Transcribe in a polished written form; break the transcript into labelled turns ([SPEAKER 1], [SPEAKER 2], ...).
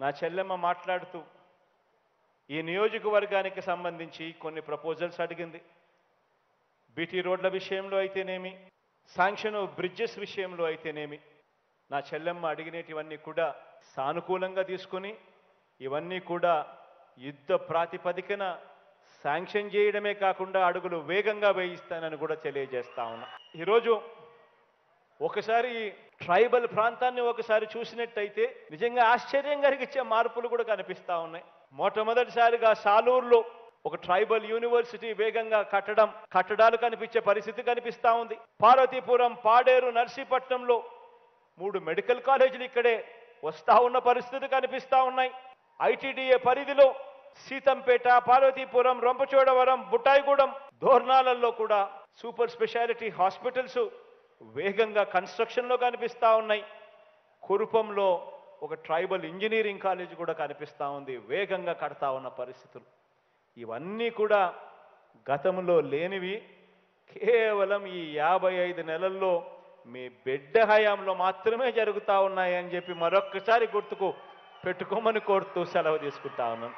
[SPEAKER 1] నా చెల్లెమ్మ మాట్లాడుతూ ఈ నియోజకవర్గానికి సంబంధించి కొన్ని ప్రపోజల్స్ అడిగింది. బీటీ రోడ్ల విషయంలో అయితేనేమి, శాంక్షన్ బ్రిడ్జెస్ విషయంలో అయితేనేమి, నా చెల్లెమ్మ అడిగినటివన్నీ కూడా సానుకూలంగా తీసుకుని ఇవన్నీ కూడా యుద్ధ ప్రాతిపదికన శాంక్షన్ చేయడమే కాకుండా అడుగులు వేగంగా వేయిస్తానని కూడా తెలియజేస్తా ఉన్నా. ఈరోజు ఒకసారి ట్రైబల్ ప్రాంతాన్ని ఒకసారి చూసినట్టయితే నిజంగా ఆశ్చర్యం కలిగించే మార్పులు కూడా కనిపిస్తా ఉన్నాయి. మొట్టమొదటిసారిగా సాలూరులో ఒక ట్రైబల్ యూనివర్సిటీ వేగంగా కట్టడాలు కనిపించే పరిస్థితి కనిపిస్తా ఉంది. పార్వతీపురం, పాడేరు, నర్సీపట్నంలో 3 మెడికల్ కాలేజీలు ఇక్కడే వస్తా ఉన్న పరిస్థితి కనిపిస్తా ఉన్నాయి. ఐటీడీఏ పరిధిలో సీతంపేట, పార్వతీపురం, రంపచోడవరం, బుట్టాయిగూడెం, దోర్నాలలో కూడా సూపర్ స్పెషాలిటీ హాస్పిటల్స్ వేగంగా కన్స్ట్రక్షన్లో కనిపిస్తా ఉన్నాయి. కురుపంలో ఒక ట్రైబల్ ఇంజనీరింగ్ కాలేజ్ కూడా కనిపిస్తా ఉంది, వేగంగా కడతా ఉన్న పరిస్థితులు. ఇవన్నీ కూడా గతంలో లేనివి కేవలం ఈ 55 నెలల్లో మీ బిడ్డ హయాంలో మాత్రమే జరుగుతూ ఉన్నాయని చెప్పి మరొక్కసారి గుర్తుకు పెట్టుకోమని కోరుతూ సెలవు తీసుకుంటా ఉన్నాను.